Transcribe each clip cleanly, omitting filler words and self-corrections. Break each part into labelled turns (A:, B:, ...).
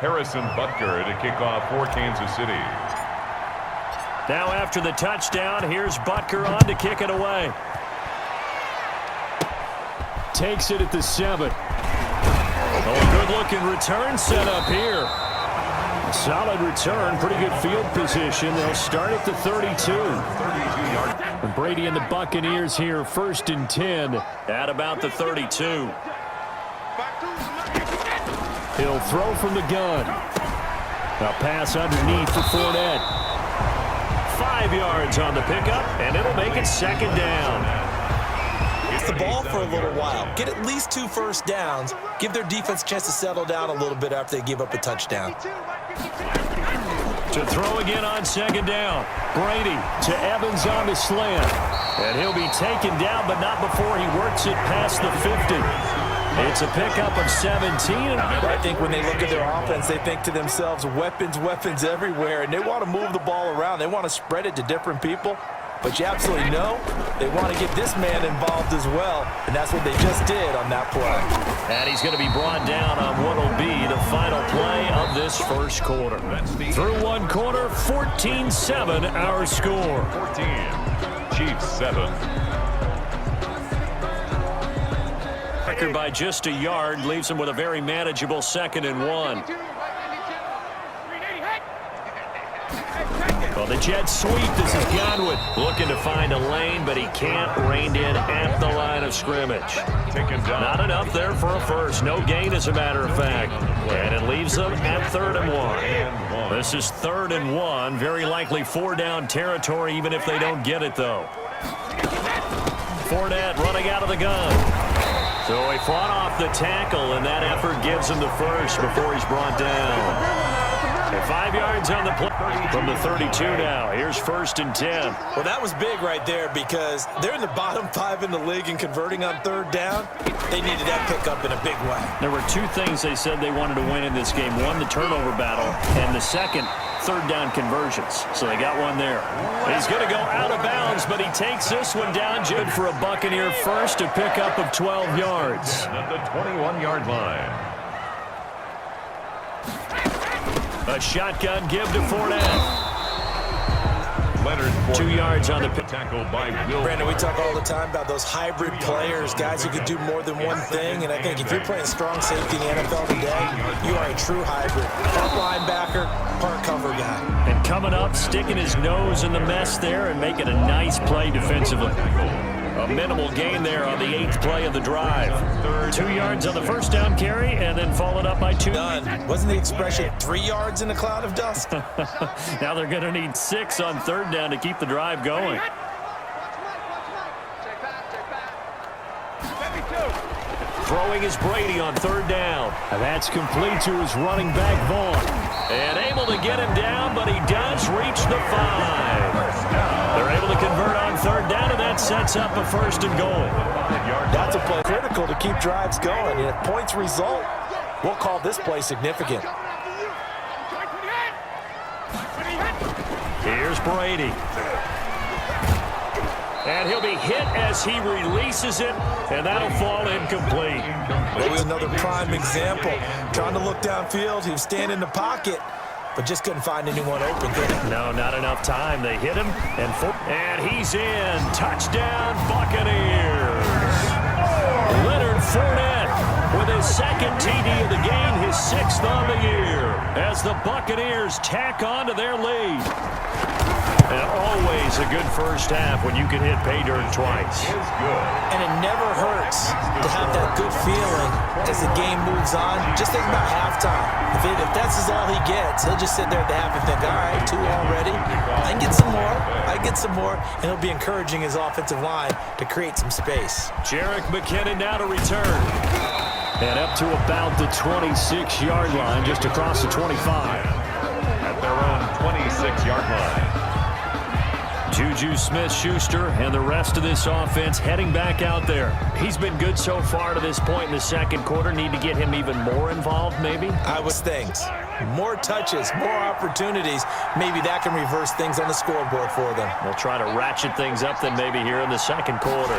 A: to kick off for Kansas City.
B: Now after the touchdown, here's Butker on to kick it away. Takes it at the 7. Oh, good-looking return set up here. Solid return, pretty good field position. They'll start at the 32. And Brady and the Buccaneers here, 1st and 10 at about the 32. He'll throw from the gun. A pass underneath for Fournette. 5 yards on the pickup, and it'll make it 2nd down.
C: The ball for a little while. Get at least 2 first downs. Give their defense a chance to settle down a little bit after they give up a touchdown.
B: To throw again on 2nd down. Brady to Evans on the slant. And he'll be taken down, but not before he works it past the 50. It's a pickup of 17.
C: I think when they look at their offense, they think to themselves, weapons, weapons everywhere, and they want to move the ball around. They want to spread it to different people. But you absolutely know they want to get this man involved as well, and that's what they just did on that play.
B: And he's going to be brought down on what will be the final play of this first quarter. Through one quarter, 14-7 our score.
A: 14, Chiefs 7.
B: Record by just a yard leaves him with a very manageable 2nd and 1. Well, the jet sweep. This is Godwin looking to find a lane, but he can't. Reined in at the line of scrimmage. Not enough there for a first. No gain, as a matter of fact. And it leaves them at 3rd and 1. This is 3rd and 1. Very likely 4-down territory, even if they don't get it, though. Fournette running out of the gun. So he fought off the tackle, and that effort gives him the first before he's brought down. And 5 yards on the play from the 32 now. Here's 1st and 10.
C: Well, that was big right there because they're in the bottom 5 in the league and converting on 3rd down. They needed that pickup in a big way.
B: There were 2 things they said they wanted to win in this game. One, the turnover battle, and the second, 3rd down conversions. So they got one there. He's going to go out of bounds, but he takes this one down. Good for a Buccaneer first, a pickup of 12 yards.
A: At the 21-yard line.
B: A shotgun give to Fournette.
A: Leonard
B: 2 yards on the pick.
A: Tackle by Will.
C: Brandon, we talk all the time about those hybrid players, guys who can do more than one thing. And I think if you're playing strong safety in the NFL today, you are a true hybrid. Part linebacker, part cover guy.
B: And coming up, sticking his nose in the mess there and making a nice play defensively. A minimal gain there on the 8th play of the drive. 2 yards on the first down carry, and then followed up by 2.
C: Done. Wasn't the expression 3 yards in a cloud of dust?
B: Now they're going to need 6 on 3rd down to keep the drive going. Throwing is Brady on 3rd down. And that's complete to his running back, Vaughn. And able to get him down, but he does reach the 5. They're able to convert on 3rd down, and that sets up a 1st and goal.
C: That's a play critical to keep drives going. And if points result, we'll call this play significant.
B: Here's Brady. And he'll be hit as he releases it, and that'll fall incomplete.
C: That was another prime example. Trying to look downfield, he was standing in the pocket, but just couldn't find anyone open, could he?
B: No, not enough time. They hit him, and he's in. Touchdown, Buccaneers. Leonard Fournette with his 2nd TD of the game, his 6th on the year, as the Buccaneers tack on to their lead. And always a good first half when you can hit pay dirt twice.
C: And it never hurts to have that good feeling as the game moves on. Just think about halftime. If that's all he gets, he'll just sit there at the half and think, all right, 2 already. I can get some more. I get some more. And he'll be encouraging his offensive line to create some space.
B: Jerick McKinnon now to return. And up to about the 26-yard line, just across the 25.
A: At their own 26-yard line.
B: Juju Smith-Schuster and the rest of this offense heading back out there. He's been good so far to this point in the 2nd quarter. Need to get him even more involved, maybe?
C: I was things. More touches, more opportunities. Maybe that can reverse things on the scoreboard for them.
B: We'll try to ratchet things up then maybe here in the 2nd quarter.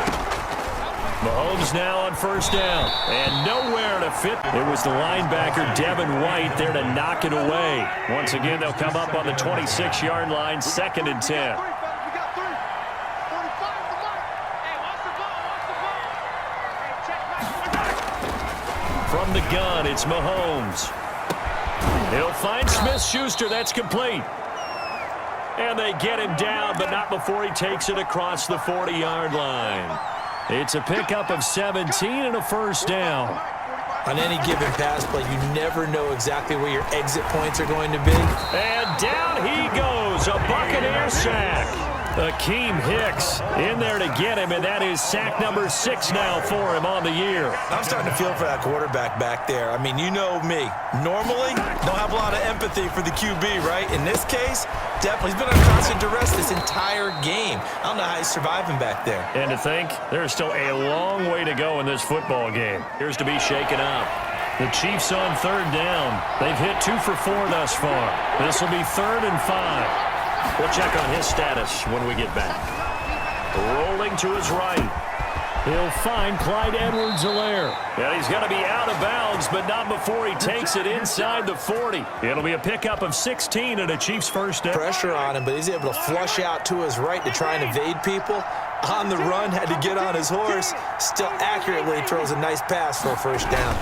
B: Mahomes now on first down, and nowhere to fit. It was the linebacker, Devin White, there to knock it away. Once again, they'll come up on the 26-yard line, 2nd and 10. From the gun, it's Mahomes. He'll find Smith-Schuster. That's complete. And they get him down, but not before he takes it across the 40-yard line. It's a pickup of 17 and a first down.
C: On any given pass play, you never know exactly where your exit points are going to be.
B: And down he goes, a Buccaneer sack. Akeem Hicks in there to get him, and that is sack number 6 now for him on the year.
C: I'm starting to feel for that quarterback back there. I mean, you know me. Normally, don't have a lot of empathy for the QB, right? In this case, definitely. He's been under constant duress this entire game. I don't know how he's surviving back there.
B: And to think, there's still a long way to go in this football game. Here's to be shaken up. The Chiefs on 3rd down. They've hit 2 for 4 thus far. This will be 3rd and 5. We'll check on his status when we get back. Rolling to his right. He'll find Clyde Edwards-Helaire. And he's going to be out of bounds, but not before he takes it inside the 40. It'll be a pickup of 16 and a Chiefs first down.
C: Pressure on him, but he's able to flush out to his right to try and evade people. On the run, had to get on his horse. Still accurately throws a nice pass for a first down.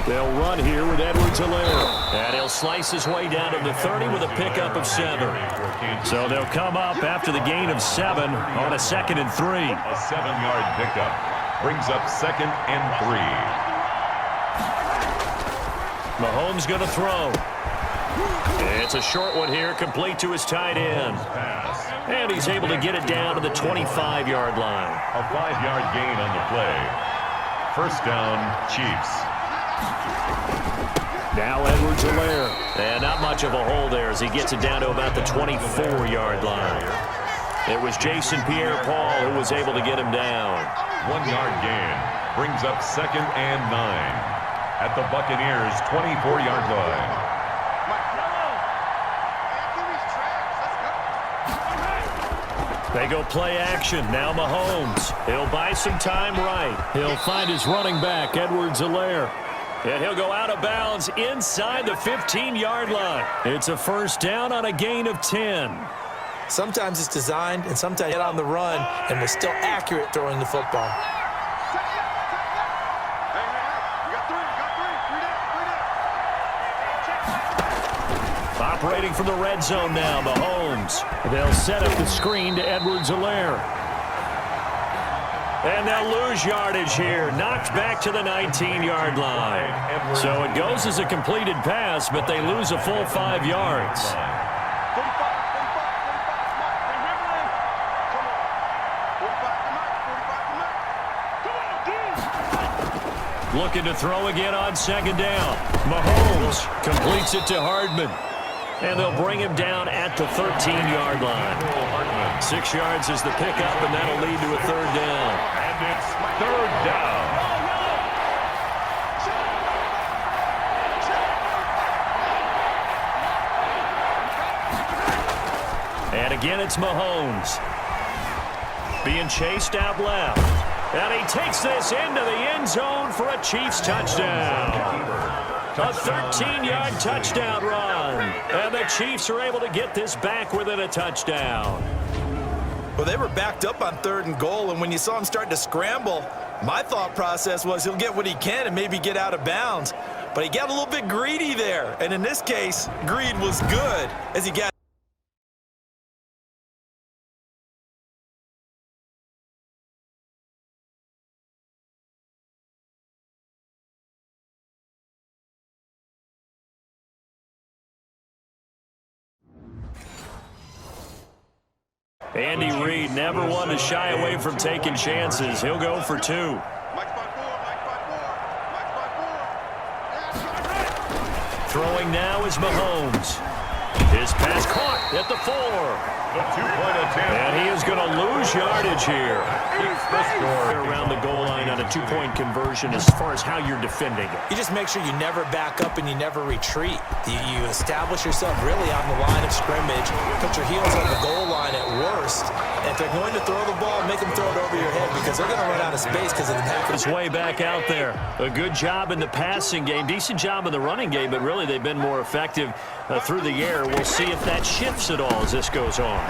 B: They'll run here with Edwards-Helaire. And he'll slice his way down to the 30 with a pickup of 7. So they'll come up after the gain of 7 on a 2nd and 3.
A: A 7-yard pickup brings up 2nd and 3.
B: Mahomes going to throw. It's a short one here, complete to his tight end. And he's able to get it down to the 25-yard line.
A: A 5-yard gain on the play. First down, Chiefs.
B: Now Edwards-Helaire. And not much of a hole there as he gets it down to about the 24-yard line. It was Jason Pierre-Paul who was able to get him down.
A: 1-yard gain brings up 2nd and 9 at the Buccaneers' 24-yard line.
B: They go play action. Now Mahomes. He'll buy some time right. He'll find his running back, Edwards-Helaire. And he'll go out of bounds inside the 15-yard line. It's a first down on a gain of 10.
C: Sometimes it's designed, and sometimes get on the run, and was still accurate throwing the football.
B: Operating from the red zone now, Mahomes. They'll set up the screen to Edwards-Helaire. And they'll lose yardage here. Knocked back to the 19-yard line. So it goes as a completed pass, but they lose a full 5 yards. Looking to throw again on 2nd down. Mahomes completes it to Hardman. And they'll bring him down at the 13-yard line. 6 yards is the pickup, and that'll lead to a 3rd down.
A: And it's 3rd down.
B: And again, it's Mahomes. Being chased out left. And he takes this into the end zone for a Chiefs touchdown. A 13-yard touchdown run. And the Chiefs are able to get this back within a touchdown.
C: Well, they were backed up on 3rd and goal, and when you saw him starting to scramble, my thought process was he'll get what he can and maybe get out of bounds. But he got a little bit greedy there. And in this case, greed was good as he got.
B: Andy Reid never one to shy away from taking chances. He'll go for 2. Throwing now is Mahomes. His pass caught at the 4.
A: The 2-point attempt.
B: And he is going to lose yardage here. Around the goal line on a 2-point conversion as far as how you're defending it.
C: You just make sure you never back up and you never retreat. You establish yourself really on the line of scrimmage, put your heels on the goal line at worst, and if they're going to throw the ball, make them throw it over your head because they're going to run out of space because of the back.
B: His way back out there. A good job in the passing game, decent job in the running game, but really they've been more effective through the air. We'll see if that shifts at all as this goes on.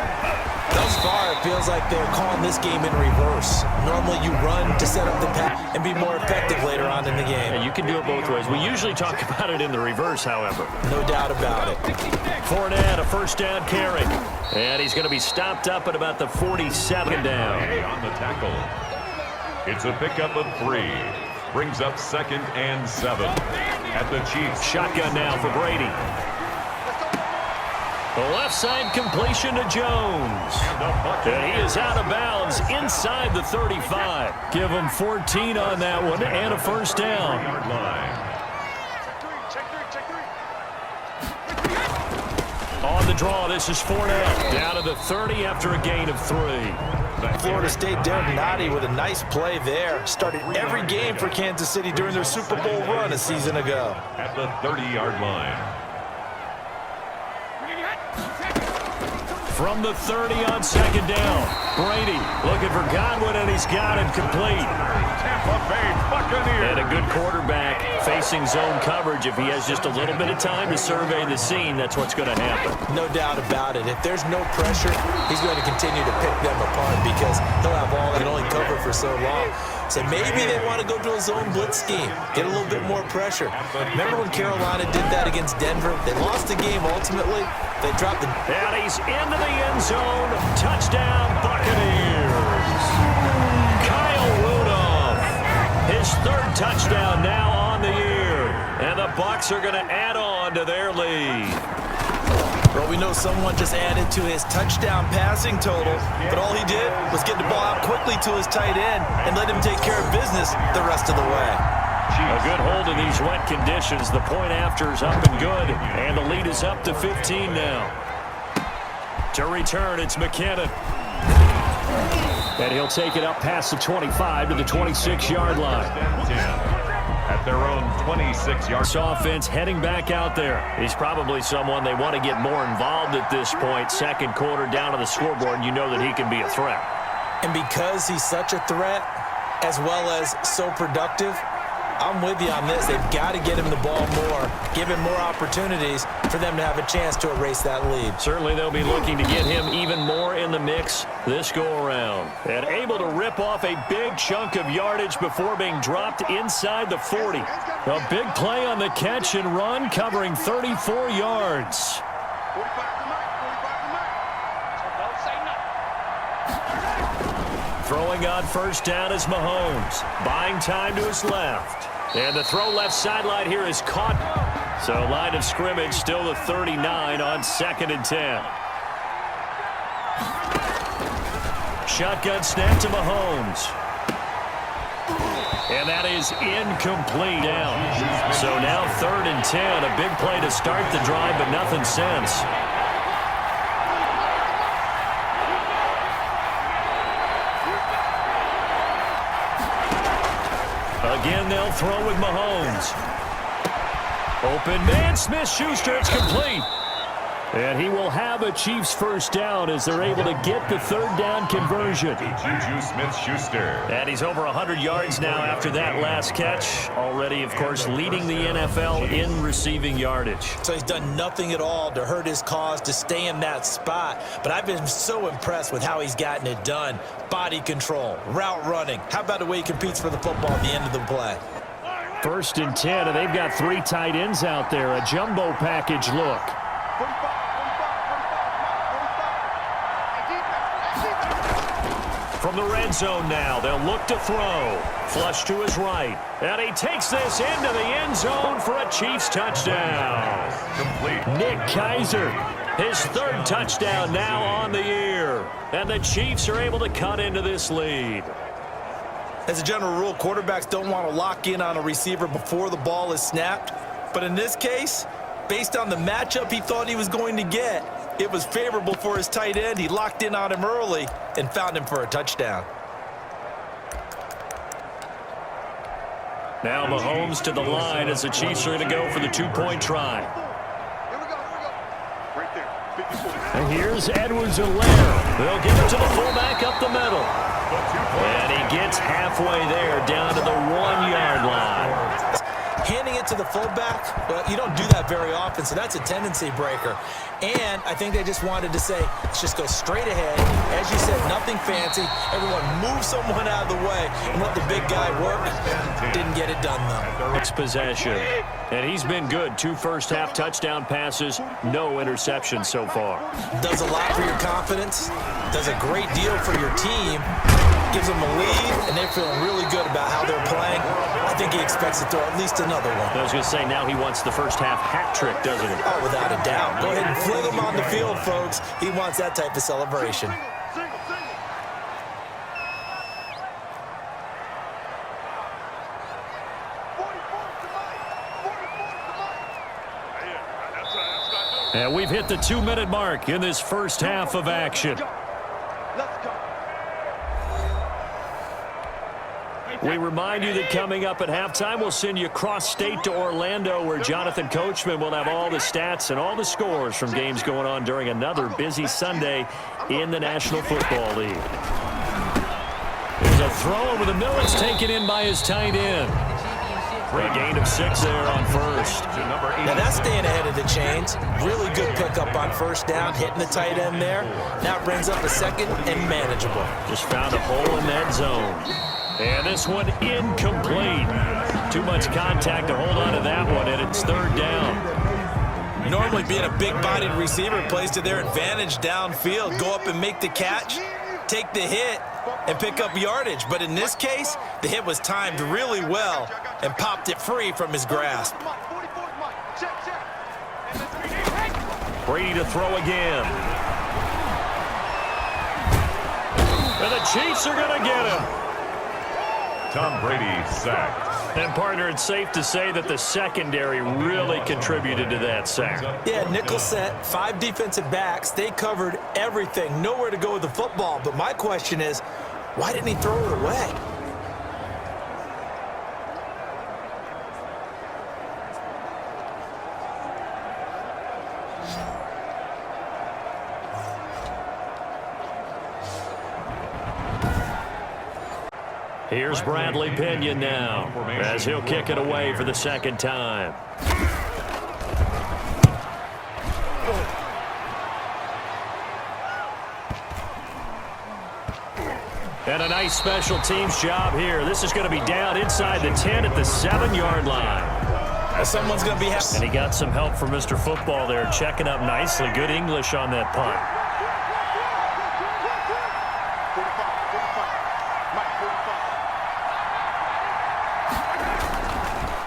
C: Thus far, it feels like they're calling this game in reverse. Normally you run to set up the pass and be more effective later on in the game.
B: And you can do it both ways. We usually talk about it in the reverse, however.
C: No doubt about it.
B: Fournette, a first down carry. And he's going to be stopped up at about the 47 down.
A: On the tackle. It's a pickup of 3. Brings up 2nd and 7 at the Chiefs.
B: Shotgun now for Brady. The left side completion to Jones. And he is out of bounds inside the 35. Give him 14 on that one and a first down. On the draw, this is Fournette. Down to the 30 after a gain of 3.
C: Florida State, Derek Nottie with a nice play there. Started every game for Kansas City during their Super Bowl run a season ago.
A: At the 30-yard line.
B: From the 30 on 2nd down. Brady looking for Godwin, and he's got him complete.
A: Tampa Bay Buccaneers.
B: And a good quarterback facing zone coverage. If he has just a little bit of time to survey the scene, that's what's going to happen.
C: No doubt about it. If there's no pressure, he's going to continue to pick them apart because he'll have all that only cover for so long. So maybe they want to go to a zone blitz scheme, get a little bit more pressure. Remember when Carolina did that against Denver? They lost the game ultimately. They dropped the...
B: And he's into the end zone. Touchdown, Buccaneers. Kyle Rudolph. His 3rd touchdown now on the year. And the Bucs are going to add on to their lead.
C: Well, we know someone just added to his touchdown passing total, but all he did was get the ball out quickly to his tight end and let him take care of business the rest of the way.
B: A good hold in these wet conditions. The point after is up and good, and the lead is up to 15 now. To return, it's McKinnon. And he'll take it up past the 25 to the 26-yard line.
A: At their own 26-yard.
B: This offense heading back out there. He's probably someone they want to get more involved at this point. 2nd quarter down to the scoreboard, and you know that he can be a threat.
C: And because he's such a threat, as well as so productive, I'm with you on this. They've got to get him the ball more, give him more opportunities for them to have a chance to erase that lead.
B: Certainly they'll be looking to get him even more in the mix this go-around. And able to rip off a big chunk of yardage before being dropped inside the 40. A big play on the catch and run, covering 34 yards. Throwing on first down is Mahomes. Buying time to his left. And the throw left sideline here is caught. So line of scrimmage still the 39 on 2nd and 10. Shotgun snap to Mahomes. And that is incomplete down. So now 3rd and 10. A big play to start the drive, but nothing since. Again, they'll throw with Mahomes. Open man, Smith-Schuster, it's complete. And he will have a Chiefs first down as they're able to get the 3rd down conversion.
A: Juju Smith-Schuster.
B: And he's over 100 yards now after that last catch. Already, of course, leading the NFL in receiving yardage.
C: So he's done nothing at all to hurt his cause, to stay in that spot. But I've been so impressed with how he's gotten it done. Body control, route running. How about the way he competes for the football at the end of the play?
B: 1st and 10, and they've got 3 tight ends out there. A jumbo package look. From the red zone now, they'll look to throw. Flush to his right. And he takes this into the end zone for a Chiefs touchdown.
A: Complete.
B: Nick Keiser, his 3rd touchdown now on the year. And the Chiefs are able to cut into this lead.
C: As a general rule, quarterbacks don't want to lock in on a receiver before the ball is snapped. But in this case, based on the matchup he thought he was going to get, it was favorable for his tight end. He locked in on him early and found him for a touchdown.
B: Now Mahomes to the line as the Chiefs are going to go for the 2-point try.
D: Here we go. Right there. 54.
B: And here's Edwards-Helaire. They'll give it to the fullback up the middle. And he gets halfway there, down to the 1-yard line.
C: Handing it to the fullback, well, you don't do that very often, so that's a tendency breaker. And I think they just wanted to say, let's just go straight ahead. As you said, nothing fancy. Everyone move someone out of the way and let the big guy work. Didn't get it done, though.
B: Next possession. And he's been good. 2 first-half touchdown passes, no interceptions so far.
C: Does a lot for your confidence. Does a great deal for your team. Gives them a lead, and they're feeling really good about how they're playing. I think he expects to throw at least another one.
B: I was going to say, now he wants the first-half hat trick, doesn't he?
C: Oh, without a doubt. Go ahead and fling him on the field, folks. He wants that type of celebration.
B: And we've hit the 2-minute mark in this first half of action. We remind you that coming up at halftime, we'll send you cross-state to Orlando, where Jonathan Coachman will have all the stats and all the scores from games going on during another busy Sunday in the National Football League. There's a throw over the middle. It's taken in by his tight end. A gain of 6 there on first.
C: Now that's staying ahead of the chains. Really good pickup on first down, hitting the tight end there. Now it brings up a second and manageable.
B: Just found a hole in that zone. And this one incomplete. Too much contact to hold on to that one, and it's 3rd down.
C: Normally being a big-bodied receiver plays to their advantage downfield. Go up and make the catch, take the hit, and pick up yardage. But in this case, the hit was timed really well and popped it free from his grasp.
B: Brady to throw again. And the Chiefs are going to get him.
A: Tom Brady sacked.
B: And, partner, it's safe to say that the secondary really contributed to that sack.
C: Yeah, nickel set, 5 defensive backs. They covered everything. Nowhere to go with the football. But my question is, why didn't he throw it away?
B: Here's Bradley Pinion now, as he'll kick it away for the 2nd time. And a nice special teams job here. This is going to be down inside the 10 at the 7-yard line.
C: Someone's going to be happy.
B: And he got some help from Mr. Football there, checking up nicely. Good English on that punt.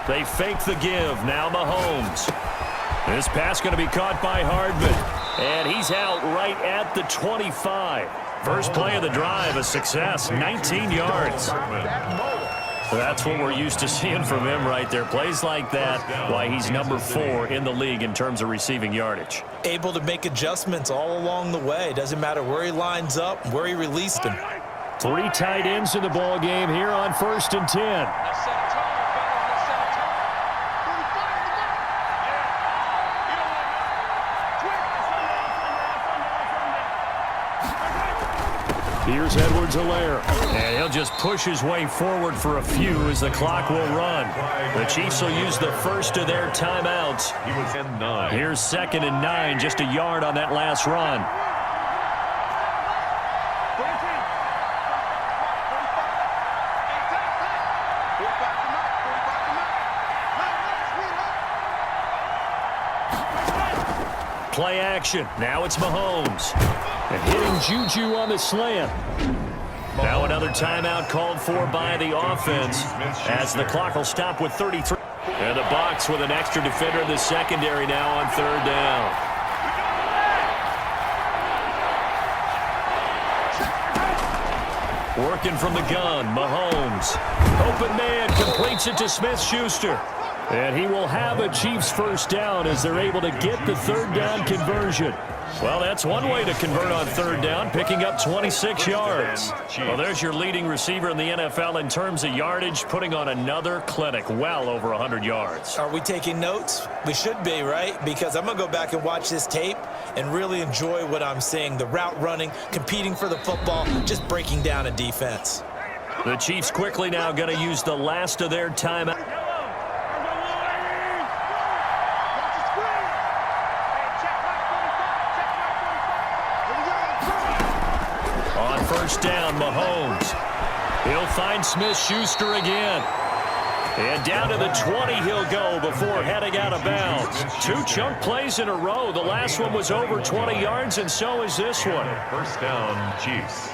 B: They fake the give. Now Mahomes. This pass going to be caught by Hardman. And he's out right at the 25. First play of the drive, a success, 19 yards. That's what we're used to seeing from him right there. Plays like that, why he's number 4 in the league in terms of receiving yardage.
C: Able to make adjustments all along the way. Doesn't matter where he lines up, where he released him.
B: 3 tight ends in the ball game here on 1st and 10. Here's Edwards-Helaire, and he'll just push his way forward for a few as the clock will run. The Chiefs will use the first of their timeouts. Here's 2nd and 9, just a yard on that last run. Play action. Now it's Mahomes. And hitting Juju on the slant. Now another timeout called for by the offense as the clock will stop with 33. And the Bucs with an extra defender in the secondary now on 3rd down. Working from the gun, Mahomes. Open man completes it to Smith-Schuster. And he will have a Chiefs first down as they're able to get the 3rd down conversion. Well, that's one way to convert on third down, picking up 26 yards. Well, there's your leading receiver in the NFL in terms of yardage, putting on another clinic, well over 100 yards.
C: Are we taking notes? We should be, right? Because I'm going to go back and watch this tape and really enjoy what I'm seeing. The route running, competing for the football, just breaking down a defense.
B: The Chiefs quickly now going to use the last of their timeout. On first down, Mahomes. He'll find Smith-Schuster again. And down to the 20 he'll go before heading out of bounds. 2 chunk plays in a row. The last one was over 20 yards, and so is this one.
A: First down, Chiefs.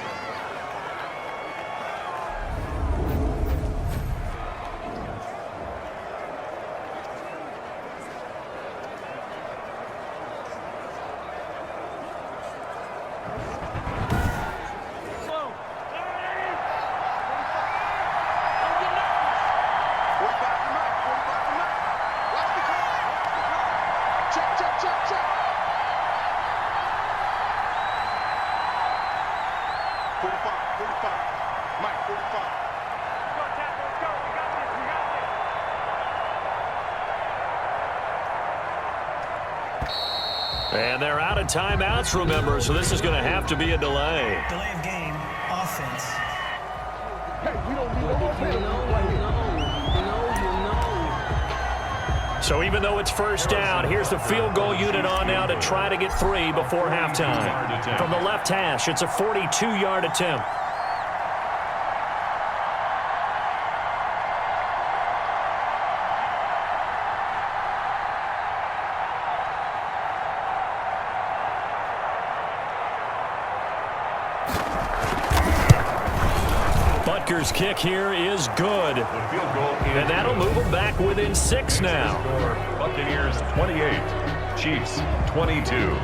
B: And they're out of timeouts, remember, so this is going to have to be a delay.
D: Delay of game, offense.
B: So even though it's first down, here's the field goal unit on now to try to get 3 before halftime. From the left hash, it's a 42-yard attempt. Butker's kick here is good. And that'll move them back within 6 now.
A: Buccaneers 28, Chiefs 22.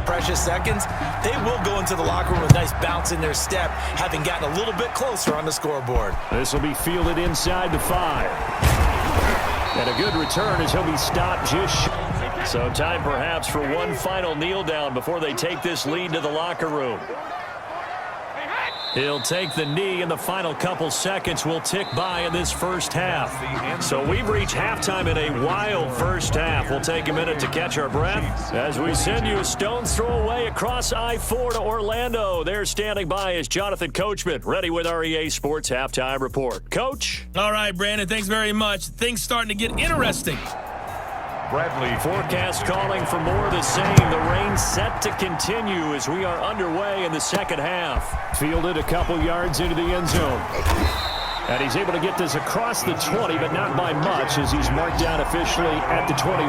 C: Precious seconds. They will go into the locker room with a nice bounce in their step, having gotten a little bit closer on the scoreboard.
B: This will be fielded inside the 5. And a good return as he'll be stopped just. So time perhaps for one final kneel down before they take this lead to the locker room. He'll take the knee, and the final couple seconds will tick by in this first half. So we've reached halftime in a wild first half. We'll take a minute to catch our breath as we send you a stone's throw away across I-4 to Orlando. There standing by is Jonathan Coachman, ready with our EA Sports Halftime Report. Coach?
E: All right, Brandon, thanks very much. Things starting to get interesting.
A: Bradley.
B: Forecast calling for more of the same. The rain set to continue as we are underway in the second half. Fielded a couple yards into the end zone. And he's able to get this across the 20, but not by much as he's marked down officially at the 21.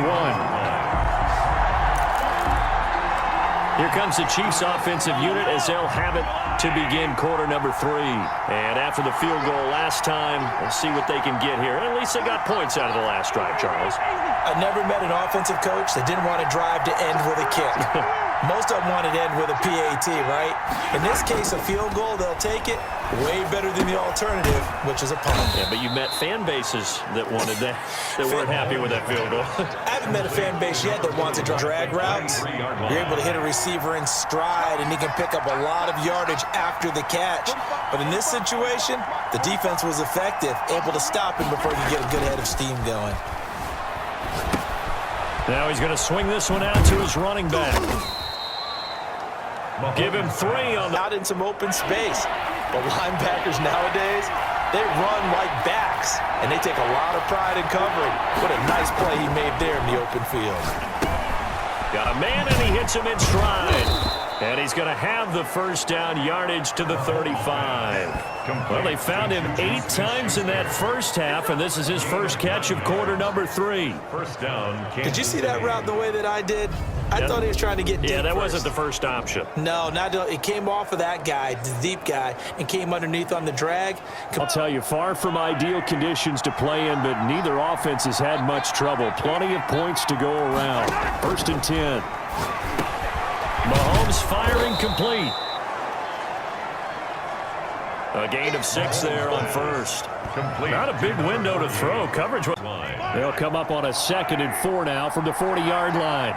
B: Here comes the Chiefs offensive unit as they'll have it to begin quarter number 3. And after the field goal last time, we'll see what they can get here. And at least they got points out of the last drive, Charles.
C: I never met an offensive coach that didn't want to drive to end with a kick. Most of them wanted to end with a PAT, right? In this case, a field goal, they'll take it. Way better than the alternative, which is a punt.
B: Yeah, but you met fan bases that wanted that, that weren't happy with that field goal.
C: I haven't met a fan base yet that wants to drag routes. You're able to hit a receiver in stride, and he can pick up a lot of yardage after the catch. But in this situation, the defense was effective, able to stop him before he could get a good head of steam going.
B: Now he's going to swing this one out to his running back. Give him 3 on the...
C: Out in some open space. But linebackers nowadays, they run like backs, and they take a lot of pride in covering. What a nice play he made there in the open field.
B: Got a man, and he hits him in stride. And he's going to have the first down yardage to the 35. Well, they found him 8 times in that first half, and this is his first catch of quarter number 3.
A: First down.
C: Did you see that route the way that I did? I thought he was trying to get deep.
B: Yeah, that
C: first.
B: wasn't the first option.
C: No, it came off of that guy, the deep guy, and came underneath on the drag.
B: I'll tell you, far from ideal conditions to play in, but neither offense has had much trouble. Plenty of points to go around. 1st and 10. Mahomes firing complete. A gain of 6 there on first.
A: Complete.
B: Not a big window to throw. Coverage. They'll come up on a 2nd and 4 now from the 40-yard line.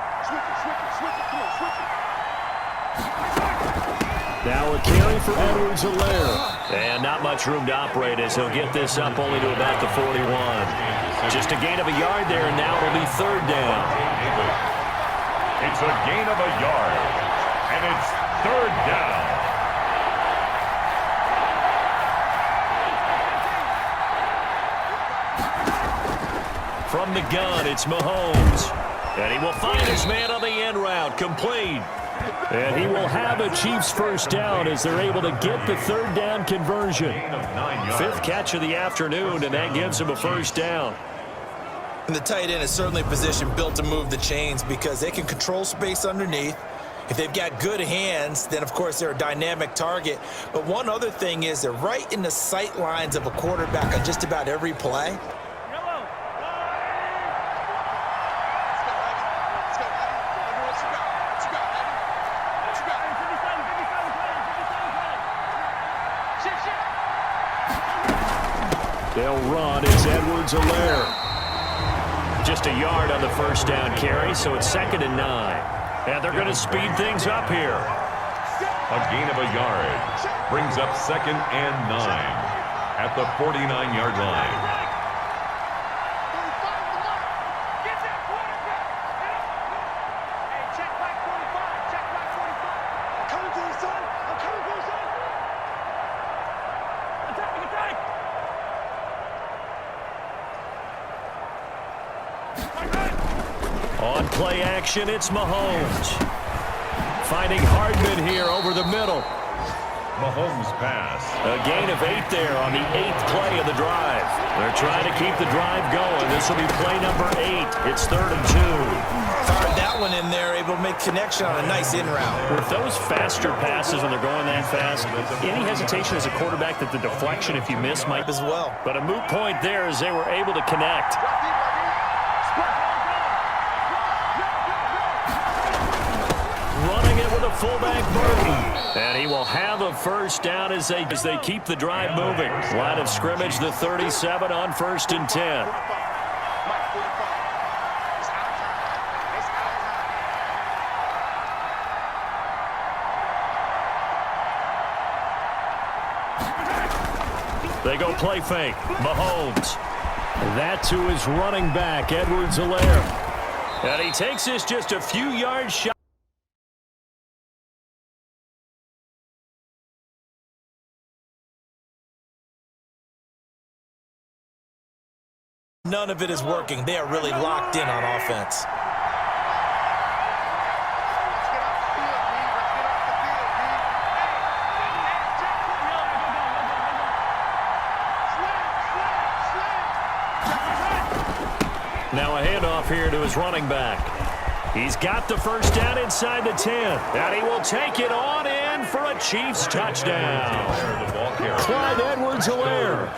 B: Now a carry for Edwards-Helaire. And not much room to operate as he'll get this up only to about the 41. Just a gain of a yard there, and now it'll be 3rd down.
A: It's a gain of a yard, and it's 3rd down.
B: From the gun, it's Mahomes. And he will find his man on the end route, complete. And he will have a Chiefs first down as they're able to get the 3rd down conversion. 5th catch of the afternoon, and that gives him a first down.
C: And the tight end is certainly a position built to move the chains because they can control space underneath. If they've got good hands, then, of course, they're a dynamic target. But one other thing is they're right in the sight lines of a quarterback on just about every play.
B: They'll run. It's Edwards-Helaire. Just a yard on the first down carry, so it's 2nd and 9. And they're going to speed things up here.
A: A gain of a yard brings up 2nd and 9 at the 49-yard line.
B: On play action, it's Mahomes. Finding Hardman here over the middle.
A: Mahomes pass.
B: A gain of 8 there on the 8th play of the drive. They're trying to keep the drive going. This will be play number 8. It's 3rd and 2.
C: Fired that one in there, able to make connection on a nice in route.
B: With those faster passes when they're going that fast, any hesitation as a quarterback that the deflection, if you miss, might
C: As well.
B: But a moot point there as they were able to connect. Running it with a fullback Brady. And he will have a first down as they keep the drive moving. Line of scrimmage, the 37 on 1st and 10. They go play fake. Mahomes. That to his running back, Edwards-Helaire. And he takes this just a few yards shy.
C: None of it is working. They are really locked in on offense.
B: Now a handoff here to his running back. He's got the first down inside the 10. And he will take it on in for a Chiefs touchdown. Clyde Edwards-Helaire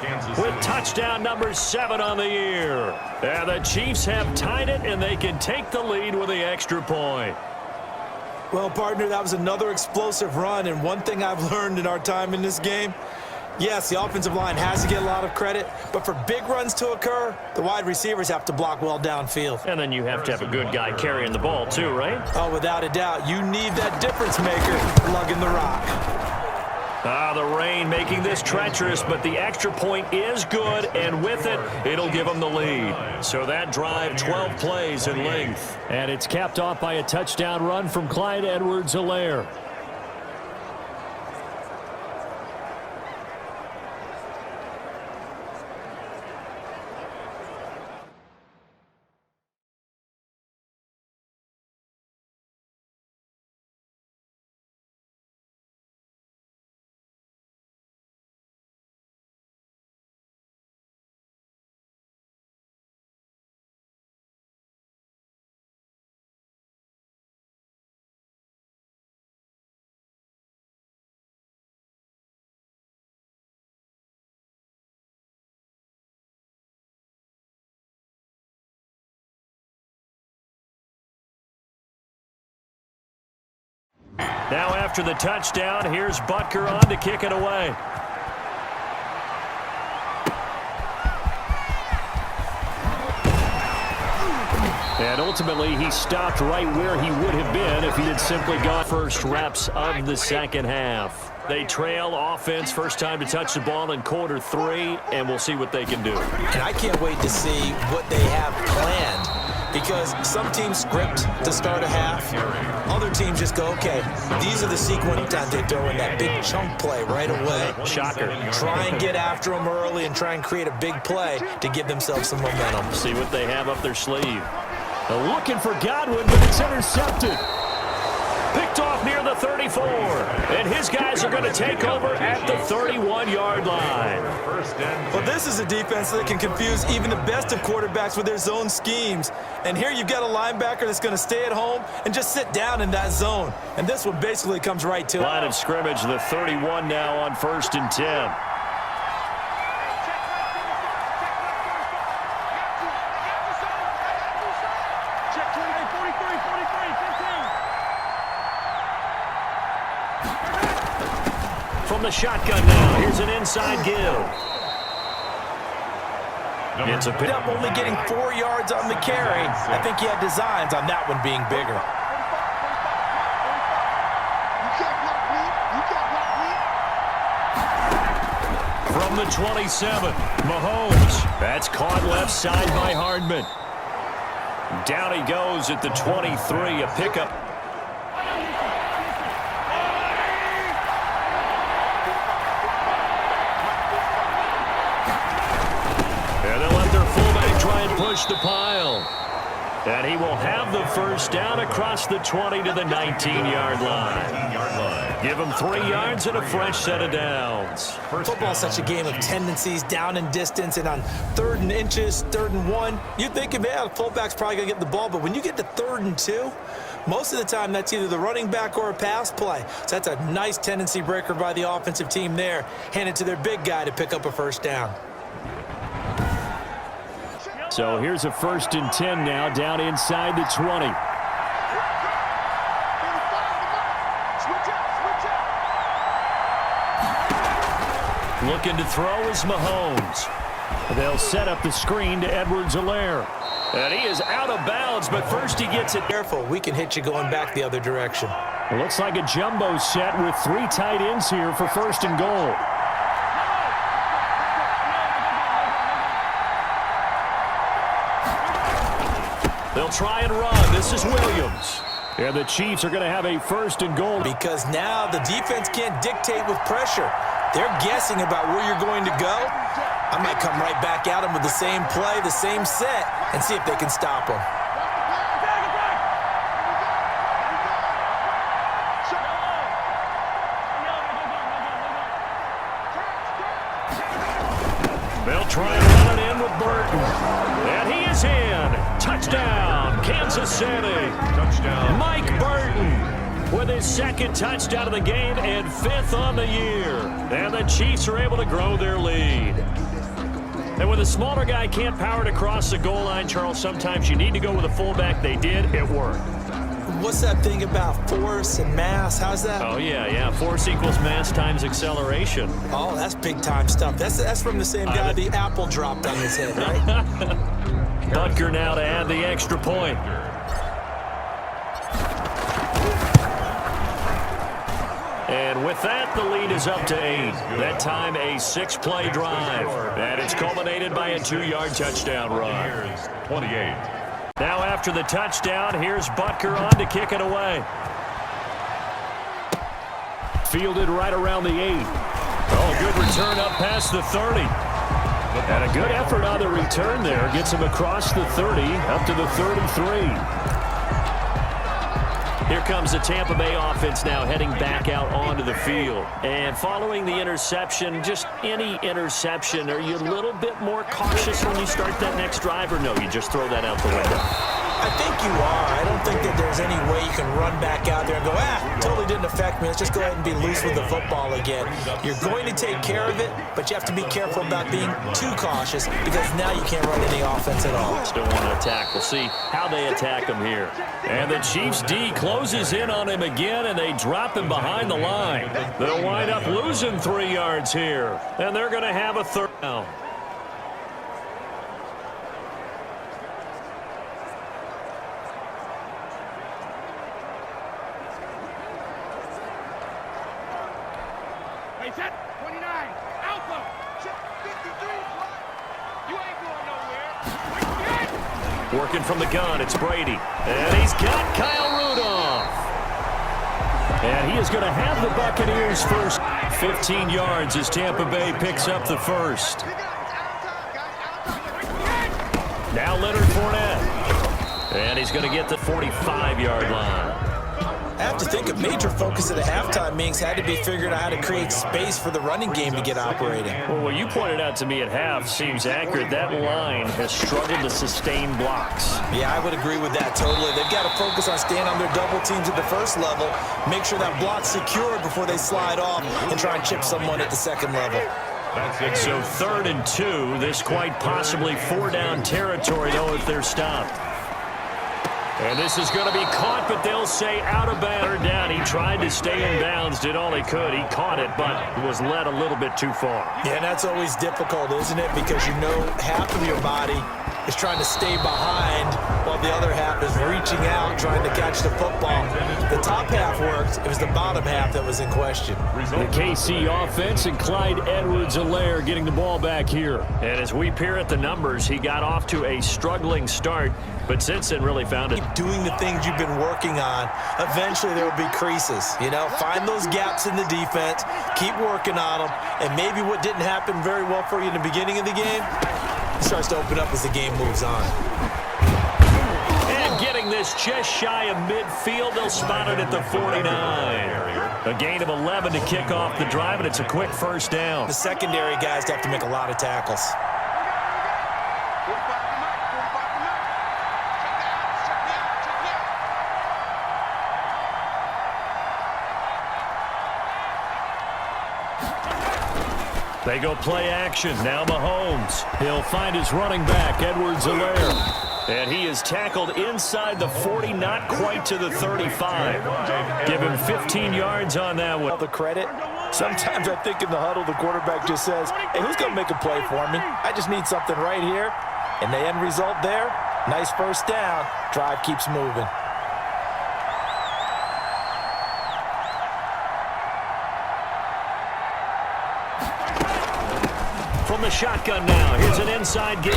B: with touchdown number 7 on the year. And the Chiefs have tied it, and they can take the lead with the extra point.
C: Well, partner, that was another explosive run, and one thing I've learned in our time in this game, yes, the offensive line has to get a lot of credit, but for big runs to occur, the wide receivers have to block well downfield.
B: And then you have to have a good guy carrying the ball too, right?
C: Oh, without a doubt, you need that difference maker lugging the rock.
B: The rain making this treacherous, but the extra point is good, and with it, it'll give them the lead. So that drive, 12 plays in length. And it's capped off by a touchdown run from Clyde Edwards-Helaire. Now after the touchdown, here's Butker on to kick it away. And ultimately, he stopped right where he would have been if he had simply gone first reps of the second half. They trail offense, first time to touch the ball in quarter 3, and we'll see what they can do.
C: And I can't wait to see what they have planned, because some teams script to start a half. Other teams just go, okay, these are the sequence times they throw in that big chunk play right away.
B: Shocker.
C: Try and get after them early and try and create a big play to give themselves some momentum.
B: See what they have up their sleeve. They're looking for Godwin, but it's intercepted. Picked off near the 34. And his guys are going to take over at the 31-yard line.
C: Well, this is a defense that can confuse even the best of quarterbacks with their zone schemes. And here you've got a linebacker that's going to stay at home and just sit down in that zone. And this one basically comes right to it.
B: Line of scrimmage, the 31 now on 1st and 10. From the shotgun now, here's an inside give. It's a pick.
C: Up only getting 4 yards on the carry. I think he had designs on that one being bigger.
B: From the 27, Mahomes. That's caught left side by Hardman. Down he goes at the 23, a pickup. Push the pile. And he will have the first down across the 20 to the 19-yard line. Give him 3 yards and a fresh set of downs.
C: Football's such a game of tendencies, down and distance, and on 3rd and inches, 3rd and 1, you think, yeah, the fullback's probably going to get the ball, but when you get to 3rd and 2, most of the time that's either the running back or a pass play. So that's a nice tendency breaker by the offensive team there. Hand it to their big guy to pick up a first down.
B: So here's a 1st and 10 now, down inside the 20. Looking to throw is Mahomes. They'll set up the screen to Edwards-Helaire. And he is out of bounds, but first he gets it.
C: Careful, we can hit you going back the other direction.
B: It looks like a jumbo set with 3 tight ends here for 1st and goal. They'll try and run. This is Williams. And the Chiefs are going to have a 1st and goal.
C: Because now the defense can't dictate with pressure. They're guessing about where you're going to go. I might come right back at them with the same play, the same set, and see if they can stop them.
B: They'll try and run it in with Burton. And he is in. Touchdown, Kansas City. Touchdown. Mike Burton with his 2nd touchdown of the game and 5th on the year. And the Chiefs are able to grow their lead. And when the smaller guy can't power it across the goal line, Charles, sometimes you need to go with a fullback. They did. It worked.
C: What's that thing about force and mass? How's that?
B: Oh, yeah. Force equals mass times acceleration.
C: Oh, that's big-time stuff. That's from the same guy the apple dropped on his head, right?
B: Butker now to add the extra point. And with that, the lead is up to 8. That time a 6-play drive. And it's culminated by a 2-yard touchdown run.
A: 28.
B: Now after the touchdown, here's Butker on to kick it away. Fielded right around the 8. Oh, good return up past the 30. And a good effort on the return there. Gets him across the 30, up to the 33. Here comes the Tampa Bay offense now heading back out onto the field. And following the interception, just any interception, are you a little bit more cautious when you start that next drive, or no, you just throw that out the window?
C: I think you are. I don't think that there's any way you can run back out there and go, totally didn't affect me. Let's just go ahead and be loose with the football again. You're going to take care of it, but you have to be careful about being too cautious because now you can't run any offense at all.
B: Still want to attack. We'll see how they attack him here. And the Chiefs D closes in on him again, and they drop him behind the line. They'll wind up losing 3 yards here, and they're going to have a 3rd down.
F: Hey, set 29. Alpha. Check 53. You ain't going nowhere.
B: Working from the gun, it's Brady. And he's got Kyle Rudolph. And he is going to have the Buccaneers first. 15 yards as Tampa Bay picks up the first. Now Leonard Fournette. And he's going to get the 45-yard line.
C: I have to think a major focus of the halftime meetings had to be figuring out how to create space for the running game to get operating.
B: Well, what you pointed out to me at half seems accurate. That line has struggled to sustain blocks.
C: Yeah, I would agree with that totally. They've got to focus on staying on their double teams at the first level, make sure that block's secured before they slide off and try and chip someone at the second level.
B: So 3rd and 2, this quite possibly 4-down territory, though, if they're stopped. And this is going to be caught, but they'll say out of bounds. Third down, he tried to stay in bounds, did all he could. He caught it, but was led a little bit too far.
C: Yeah, and that's always difficult, isn't it? Because you know half of your body is trying to stay behind while the other half is reaching out, trying to catch the football. The top half worked. It was the bottom half that was in question.
B: The KC offense and Clyde Edwards-Helaire getting the ball back here. And as we peer at the numbers, he got off to a struggling start, but since then really found it.
C: Doing the things you've been working on, eventually there will be creases. You know, find those gaps in the defense, keep working on them, and maybe what didn't happen very well for you in the beginning of the game starts to open up as the game moves on.
B: And getting this just shy of midfield, they'll spot it at the 49. A gain of 11 to kick off the drive, and it's a quick first down.
C: The secondary guys have to make a lot of tackles.
B: They go play action. Now Mahomes. He'll find his running back, Edwards-Helaire. And he is tackled inside the 40, not quite to the 35. Give him 15 yards on that one.
C: All the credit. Sometimes I think in the huddle, the quarterback just says, hey, who's going to make a play for me? I just need something right here. And the end result there, nice first down. Drive keeps moving.
B: From the shotgun now, here's an inside give.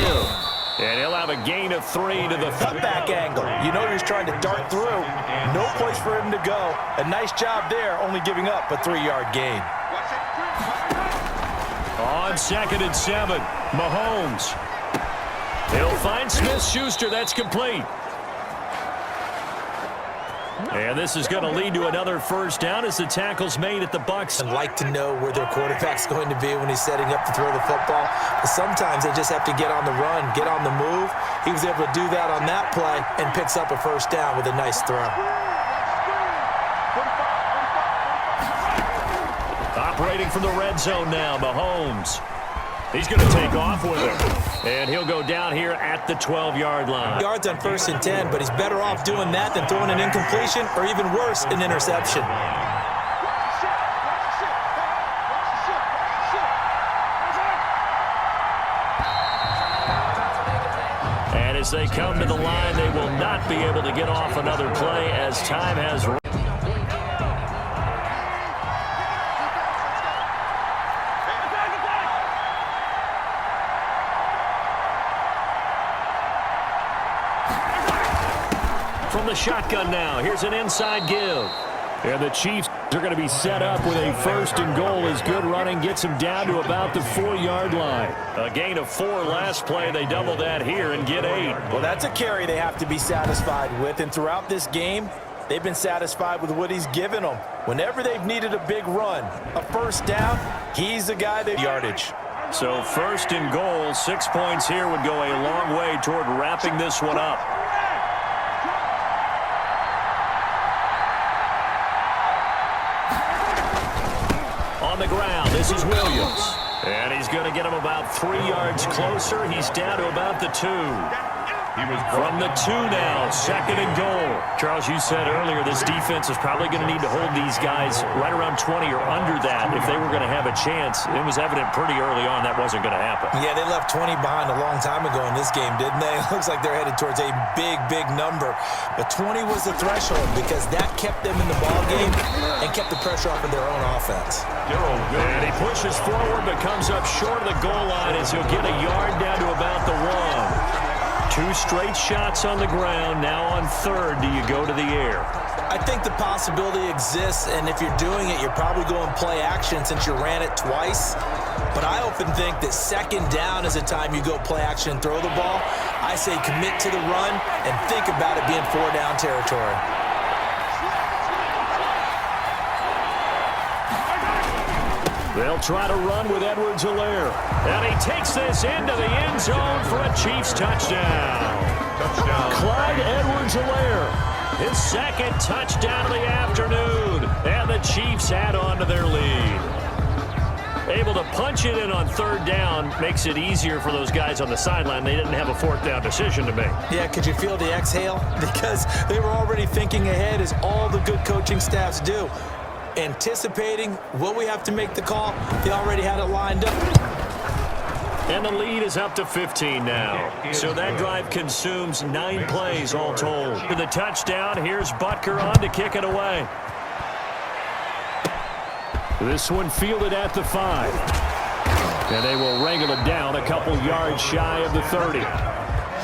B: And he'll have a gain of 3 to the
C: cutback angle. You know he's trying to dart through. No place for him to go. A nice job there, only giving up a 3-yard gain.
B: On 2nd and 7, Mahomes. He'll find Smith-Schuster. That's complete. And this is going to lead to another first down as the tackle's made at the Bucs.
C: I'd like to know where their quarterback's going to be when he's setting up to throw the football. But sometimes they just have to get on the run, get on the move. He was able to do that on that play and picks up a first down with a nice throw.
B: Operating from the red zone now, Mahomes. He's going to take off with it. And he'll go down here at the 12-yard line.
C: Yards on 1st and 10, but he's better off doing that than throwing an incompletion or even worse, an interception.
B: And as they come to the line, they will not be able to get off another play as time has run. From the shotgun now, here's an inside give. And the Chiefs are going to be set up with a 1st and goal as good running gets them down to about the 4-yard line. A gain of 4 last play. They double that here and get 8.
C: Well, that's a carry they have to be satisfied with. And throughout this game, they've been satisfied with what he's given them. Whenever they've needed a big run, a first down, he's the guy that yardage.
B: So 1st and goal, 6 points here would go a long way toward wrapping this one up. On the ground, this is Williams. And he's going to get him about 3 yards closer. He's down to about the 2.
A: He was
B: From the 2 now, 2nd and goal. Charles, you said earlier this defense is probably going to need to hold these guys right around 20 or under that if they were going to have a chance. It was evident pretty early on that wasn't going to happen.
C: Yeah, they left 20 behind a long time ago in this game, didn't they? It looks like they're headed towards a big, big number. But 20 was the threshold because that kept them in the ball game and kept the pressure off of their own offense.
B: And he pushes forward but comes up short of the goal line as he'll get a yard down to about the 1. 2 straight shots on the ground. Now on 3rd, do you go to the air?
C: I think the possibility exists, and if you're doing it, you're probably going play action since you ran it twice. But I often think that 2nd down is a time you go play action and throw the ball. I say commit to the run and think about it being 4-down territory.
B: They'll try to run with Edwards-Helaire. And he takes this into the end zone for a Chiefs touchdown. Clyde Edwards-Helaire, his 2nd touchdown of the afternoon. And the Chiefs add on to their lead. Able to punch it in on 3rd down makes it easier for those guys on the sideline. They didn't have a 4th down decision to make.
C: Yeah, could you feel the exhale? Because they were already thinking ahead, as all the good coaching staffs do. Anticipating, will we have to make the call? They already had it lined up.
B: And the lead is up to 15 now. So that drive consumes 9 plays all told. To the touchdown, here's Butker on to kick it away. This one fielded at the 5. And they will wrangle it down a couple yards shy of the 30.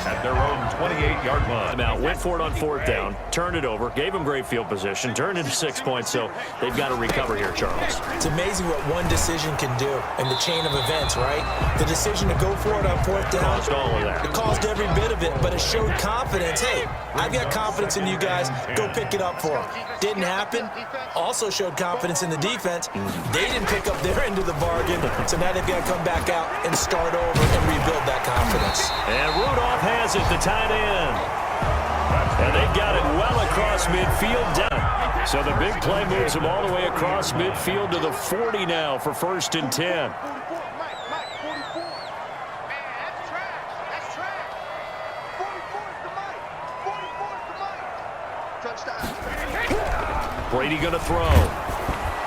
A: at their own 28-yard line.
B: Now went for it on 4th down, turned it over, gave them great field position, turned into 6 points, so they've got to recover here, Charles.
C: It's amazing what one decision can do in the chain of events, right? The decision to go for it on 4th down.
B: Caused all of that.
C: It caused every bit of it, but it showed confidence. Hey, I've got confidence in you guys. Go pick it up for them. Didn't happen. Also showed confidence in the defense. They didn't pick up their end of the bargain, so now they've got to come back out and start over and rebuild that confidence.
B: And Rudolph has it, the tight end. And they've got it well across midfield down. So the big play moves them all the way across midfield to the 40 now for 1st and 10. Brady going to throw.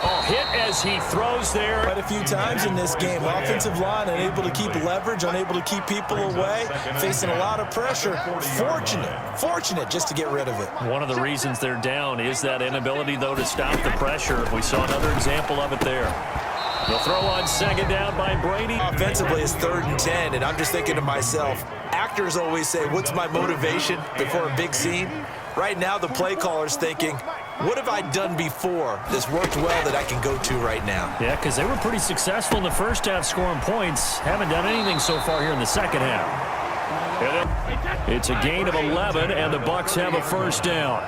B: Oh, hit as he throws there.
C: Quite a few times in this game, offensive line unable to keep leverage, unable to keep people away, facing a lot of pressure. Fortunate just to get rid of it.
B: One of the reasons they're down is that inability, though, to stop the pressure. We saw another example of it there. The throw on 2nd down by Brady.
C: Offensively, it's 3rd and 10, and I'm just thinking to myself, actors always say, what's my motivation before a big scene? Right now, the play caller's thinking, what have I done before that's worked well that I can go to right now?
B: Yeah, because they were pretty successful in the first half scoring points. Haven't done anything so far here in the second half. It's a gain of 11, and the Bucs have a 1st down.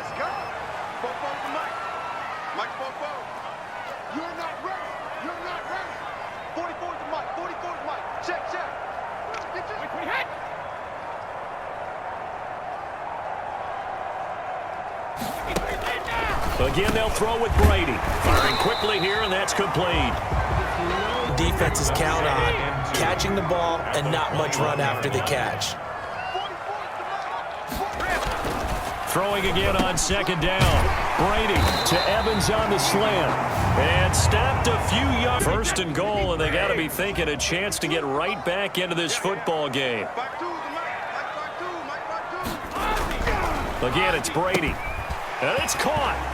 B: Again, they'll throw with Brady. Firing quickly here, and that's complete.
C: Defenses count on catching the ball and not much run after the catch.
B: Throwing again on 2nd down. Brady to Evans on the slant. And stopped a few yards. 1st and goal, and they got to be thinking a chance to get right back into this football game. Again, it's Brady. And it's caught.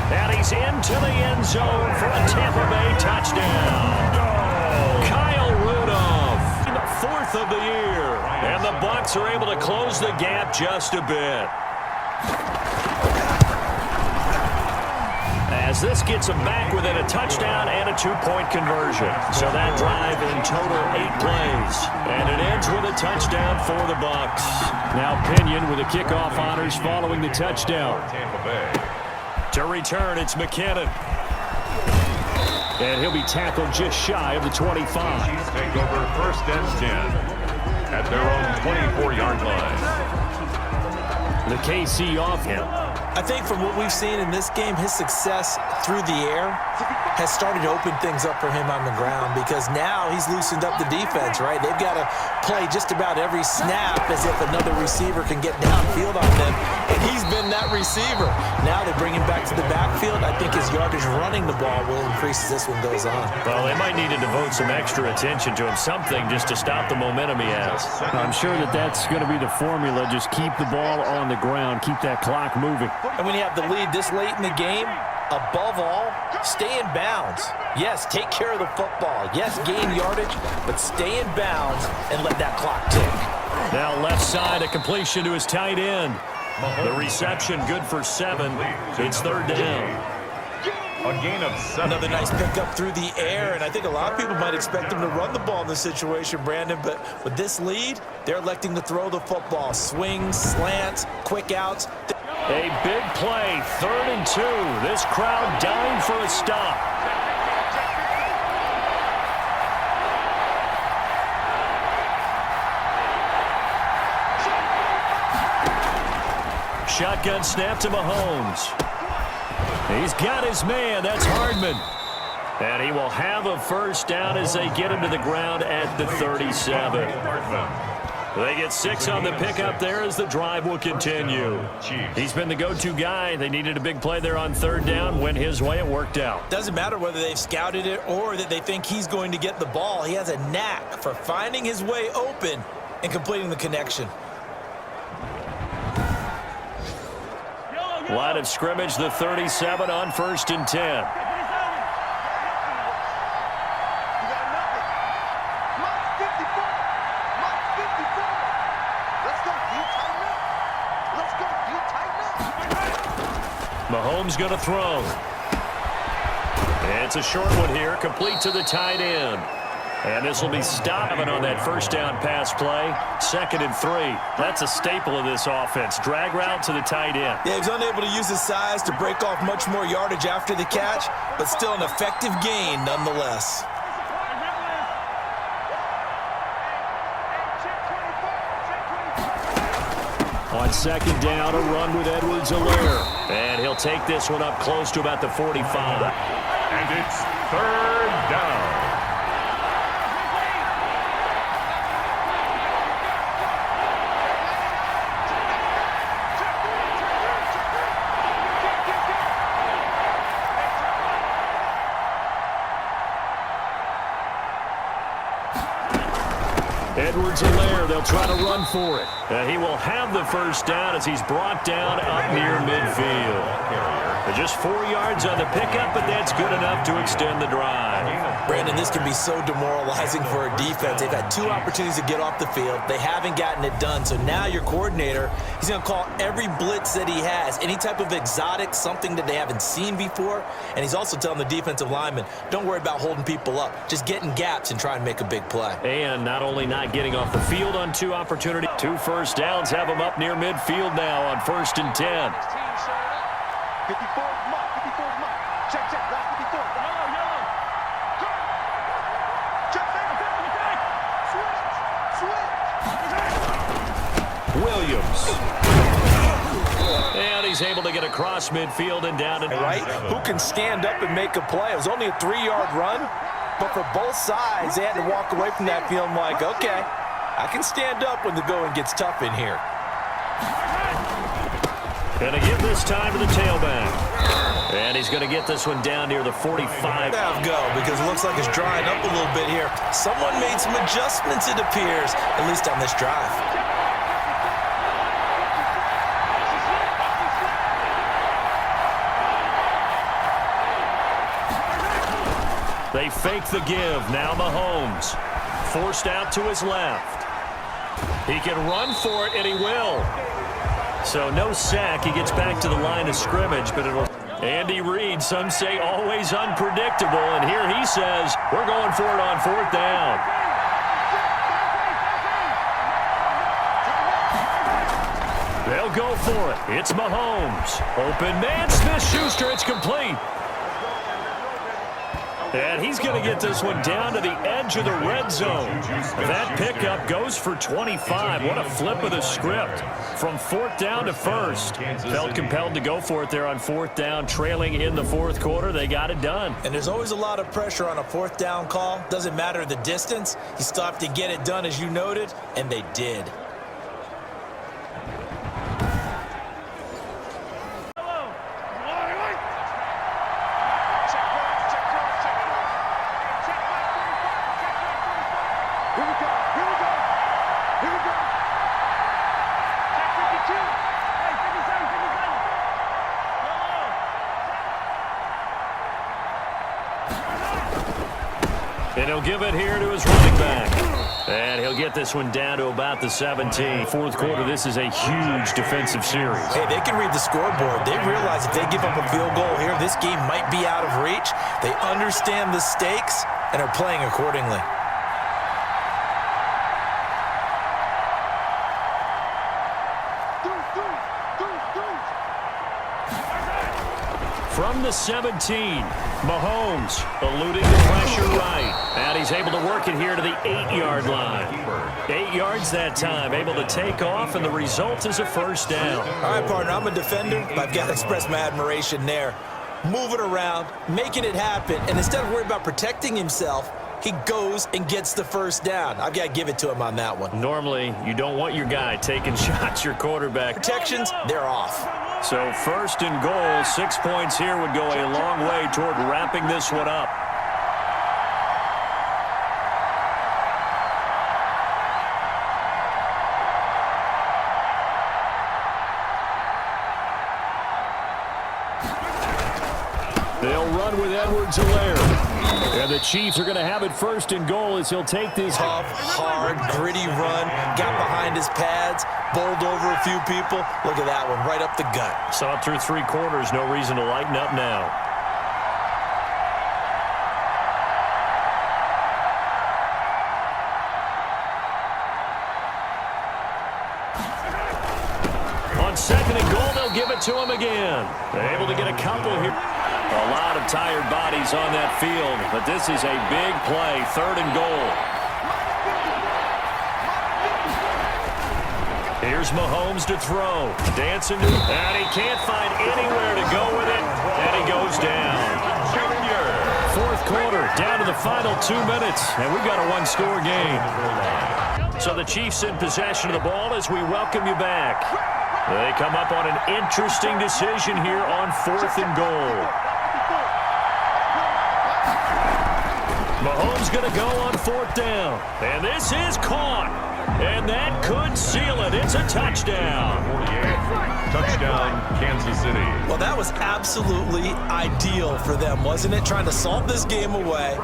B: And he's into the end zone for a Tampa Bay touchdown. Kyle Rudolph, the 4th of the year. And the Bucs are able to close the gap just a bit. As this gets them back within a touchdown and a 2-point conversion. So that drive in total 8 plays. And it ends with a touchdown for the Bucs. Now Pinion with the kickoff honors following the touchdown.
A: Tampa Bay.
B: To return, it's McKinnon. And he'll be tackled just shy of the 25.
A: Chiefs take over 1st and 10 at their own 24-yard line.
B: The KC off him.
C: I think from what we've seen in this game, his success through the air has started to open things up for him on the ground because now he's loosened up the defense, right? They've got to play just about every snap as if another receiver can get downfield on them, and he's been that receiver. Now they bring him back to the backfield. I think his yardage running the ball will increase as this one goes on.
B: Well, they might need to devote some extra attention to him, something just to stop the momentum he has.
G: I'm sure that's going to be the formula. Just keep the ball on the ground, keep that clock moving.
C: And when you have the lead this late in the game, above all, stay in bounds. Yes, take care of the football. Yes, gain yardage, but stay in bounds and let that clock tick.
B: Now left side, a completion to his tight end. The reception good for 7. It's third down.
A: A gain of 7.
C: Another nice pickup through the air, and I think a lot of people might expect him to run the ball in this situation, Brandon, but with this lead, they're electing to throw the football. Swings, slants, quick outs.
B: A big play, 3rd and 2. This crowd dying for a stop. Shotgun snap to Mahomes. He's got his man. That's Hardman. And he will have a first down as they get him to the ground at the 37. They get 6 on the pickup there as the drive will continue. He's been the go-to guy. They needed a big play there on 3rd down. Went his way. It worked out.
C: Doesn't matter whether they've scouted it or that they think he's going to get the ball. He has a knack for finding his way open and completing the connection.
B: Line of scrimmage, the 37 on 1st and 10. Mahomes going to throw. It's a short one here, complete to the tight end. And this will be stopping on that first down pass play. 2nd and 3. That's a staple of this offense. Drag route to the tight end.
C: Yeah, he was unable to use his size to break off much more yardage after the catch, but still an effective gain nonetheless.
B: On 2nd down, a run with Edwards-Helaire. And he'll take this one up close to about the 45.
A: And it's 3rd down.
B: Edwards-Helaire, they'll try to run for it. He will have the first down as he's brought down up near midfield. Just 4 yards on the pickup, but that's good enough to extend the drive.
C: Brandon, this can be so demoralizing for a defense. They've had 2 opportunities to get off the field. They haven't gotten it done. So now your coordinator, he's going to call every blitz that he has, any type of exotic, something that they haven't seen before. And he's also telling the defensive linemen, don't worry about holding people up. Just get in gaps and try and make a big play.
B: And not only not getting off the field on 2 opportunities, 2 first downs have him up near midfield now on 1st and 10.
F: 54 mark, 54 mark. Check, that's 54. Yellow. Check, switch.
B: Williams. And he's able to get across midfield and down.
C: Right? Who can stand up and make a play? It was only a 3-yard run, but for both sides, they had to walk away from that feeling like, okay, I can stand up when the going gets tough in here.
B: Going to give this time to the tailback. And he's going to get this one down near the 45.
C: Go, because it looks like it's drying up a little bit here. Someone made some adjustments, it appears, at least on this drive.
B: They fake the give. Now Mahomes. Forced out to his left. He can run for it, and he will. So no sack. He gets back to the line of scrimmage, but it'll... Andy Reid, some say always unpredictable, and here he says, we're going for it on 4th down. They'll go for it. It's Mahomes. Open man, Smith-Schuster, it's complete. And he's going to get this one down to the edge of the red zone. That pickup goes for 25. What a flip of the script. From 4th down to 1st. Felt compelled to go for it there on 4th down, trailing in the 4th quarter. They got it done.
C: And there's always a lot of pressure on a 4th down call. Doesn't matter the distance. You still have to get it done, as you noted, and they did.
B: And he'll give it here to his running back. And he'll get this one down to about the 17. 4th quarter, this is a huge defensive series.
C: Hey, they can read the scoreboard. They realize if they give up a field goal here, this game might be out of reach. They understand the stakes and are playing accordingly.
B: From the 17, Mahomes eluding the pressure right. And he's able to work it here to the 8-yard line. 8 yards that time, able to take off, and the result is a 1st down.
C: All right, partner, I'm a defender, but I've got to express my admiration there. Moving around, making it happen, and instead of worrying about protecting himself, he goes and gets the 1st down. I've got to give it to him on that one.
B: Normally, you don't want your guy taking shots, your quarterback.
C: Protections, they're off.
B: So 1st and goal, 6 points here would go a long way toward wrapping this one up. They'll run with Edwards-Helaire. And the Chiefs are going to have it 1st and goal as he'll take this.
C: Tough, hard, gritty run. Got behind his pads, bowled over a few people. Look at that one, right up the gut.
B: Saw it through 3 quarters. No reason to lighten up now. On 2nd and goal, they'll give it to him again. They're able to get a couple here. A lot of tired bodies on that field, but this is a big play, 3rd and goal. Here's Mahomes to throw. Dancing to, and he can't find anywhere to go with it, and he goes down. 4th quarter, down to the final 2 minutes, and we've got a 1-score game. So the Chiefs in possession of the ball as we welcome you back. They come up on an interesting decision here on 4th and goal. Mahomes going to go on 4th down. And this is caught. And that could seal it. It's a touchdown.
A: 48. Touchdown, Kansas City.
C: Well, that was absolutely ideal for them, wasn't it? Trying to salt this game away.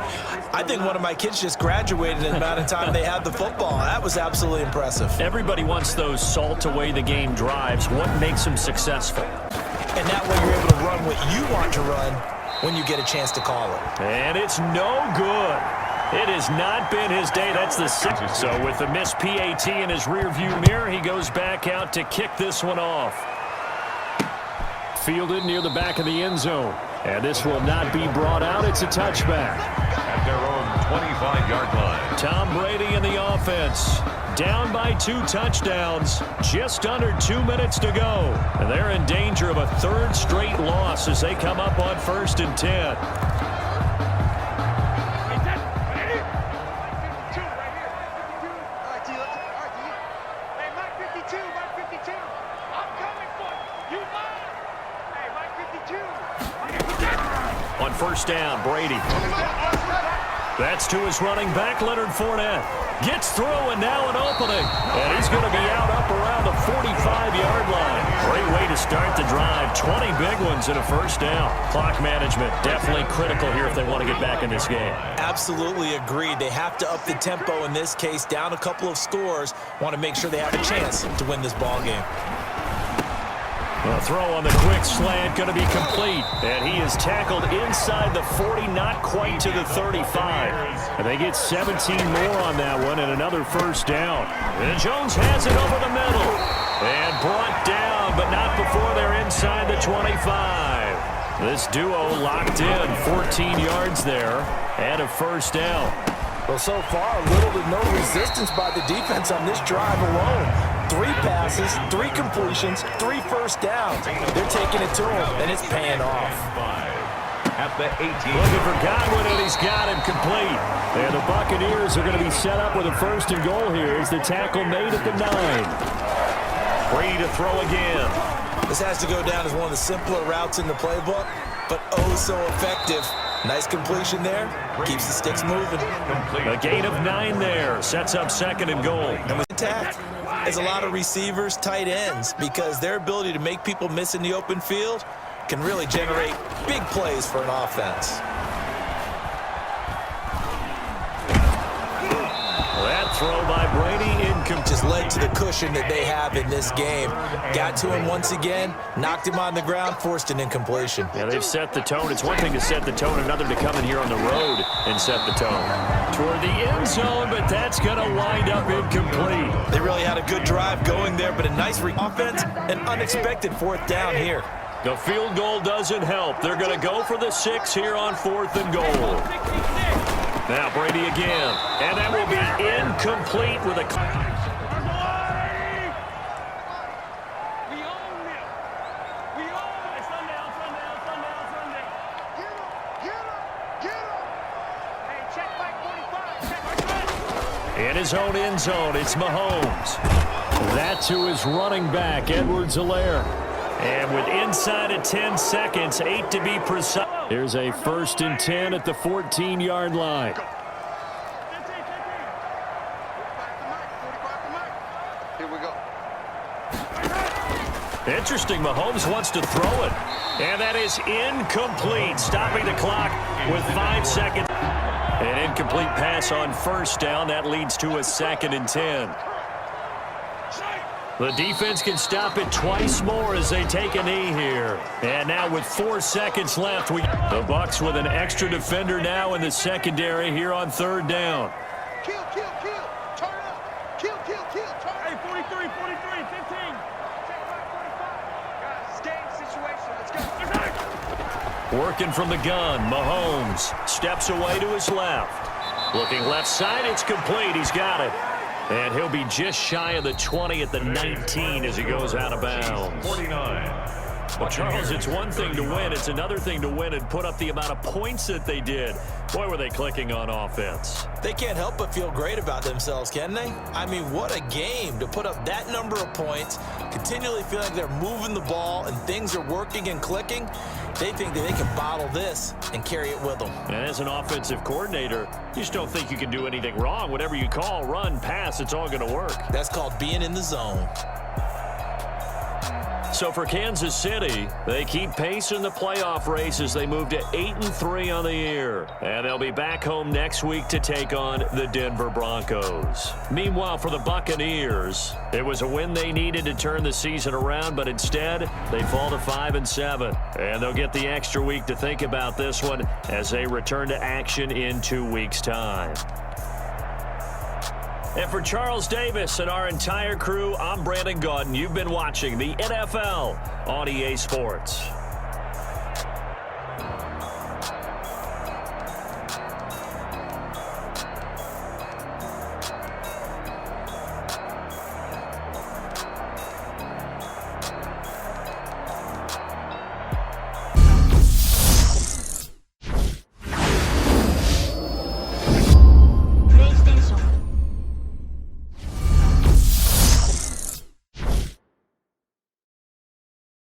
C: I think one of my kids just graduated in the amount of time they had the football. That was absolutely impressive.
B: Everybody wants those salt away the game drives. What makes them successful?
C: And that way you're able to run what you want to run when you get a chance to call it.
B: And it's no good. It has not been his day. That's the 6th. So with the missed PAT in his rearview mirror, he goes back out to kick this one off. Fielded near the back of the end zone. And this will not be brought out. It's a touchback.
A: At their own 25-yard line.
B: Tom Brady in the offense. Down by 2 touchdowns. Just under 2 minutes to go. And they're in danger of a 3rd straight loss as they come up on 1st and 10. On 1st down, Brady. That's to his running back, Leonard Fournette. Gets through, and now an opening. And he's going to be out up around the 45-yard line. Great way to start the drive. 20 big ones in a 1st down. Clock management definitely critical here if they want to get back in this game.
C: Absolutely agreed. They have to up the tempo in this case. Down a couple of scores. Want to make sure they have a chance to win this ball game.
B: A throw on the quick slant going to be complete. And he is tackled inside the 40, not quite to the 35. And they get 17 more on that one and another 1st down. And Jones has it over the middle. And brought down, but not before they're inside the 25. This duo locked in, 14 yards there, and a first down.
C: Well, so far, little to no resistance by the defense on this drive alone. 3 passes, 3 completions, 3 first downs. They're taking it to him, and it's paying off.
A: At the 18.
B: Looking for Godwin, and he's got him complete. And the Buccaneers are going to be set up with a first and goal here as the tackle made at the 9. Brady to throw again.
C: This has to go down as one of the simpler routes in the playbook, but oh so effective. Nice completion there. Keeps the sticks moving.
B: A gain of 9 there. Sets up second and goal.
C: And intact is a lot of receivers, tight ends, because their ability to make people miss in the open field can really generate big plays for an offense.
B: That throw by Brady incomplete.
C: Just led to the cushion that they have in this game. Got to him once again, knocked him on the ground, forced an incompletion.
B: Yeah, they've set the tone. It's one thing to set the tone, another to come in here on the road and set the tone. Toward the end zone, but that's going to wind up incomplete.
C: They really had a good drive going there, but a nice offense and unexpected 4th down here.
B: The field goal doesn't help. They're going to go for the 6 here on 4th and goal. Now Brady again, and that will be incomplete with a... In his own end zone, it's Mahomes. That's to his running back, Edwards-Helaire. And with inside of 10 seconds, 8 to be precise. Here's a 1st and 10 at the 14-yard line.
F: Here we go.
B: Interesting, Mahomes wants to throw it. And that is incomplete, stopping the clock with 5 seconds. An incomplete pass on 1st down. That leads to a 2nd and 10. The defense can stop it twice more as they take a knee here. And now with 4 seconds left, the Bucs with an extra defender now in the secondary here on 3rd down.
F: Kill, kill, kill. Turn up. Kill, kill, kill. Turn up. Hey, 43, 43, 15. Check back 45. Guys, it's game situation. Let's go.
B: Working from the gun, Mahomes steps away to his left. Looking left side, it's complete. He's got it. And he'll be just shy of the 20 at the 19 as he goes out of bounds.
A: 49.
B: Well, Charles, it's one thing to win. It's another thing to win and put up the amount of points that they did. Boy, were they clicking on offense.
C: They can't help but feel great about themselves, can they? I mean, what a game to put up that number of points, continually feel like they're moving the ball and things are working and clicking. They think that they can bottle this and carry it with them.
B: And as an offensive coordinator, you just don't think you can do anything wrong. Whatever you call, run, pass, it's all going to work.
C: That's called being in the zone.
B: So for Kansas City, they keep pace in the playoff race as they move to 8-3 on the year. And they'll be back home next week to take on the Denver Broncos. Meanwhile, for the Buccaneers, it was a win they needed to turn the season around, but instead, they fall to 5-7. And they'll get the extra week to think about this one as they return to action in 2 weeks' time. And for Charles Davis and our entire crew, I'm Brandon Gaudin. You've been watching the NFL on EA Sports.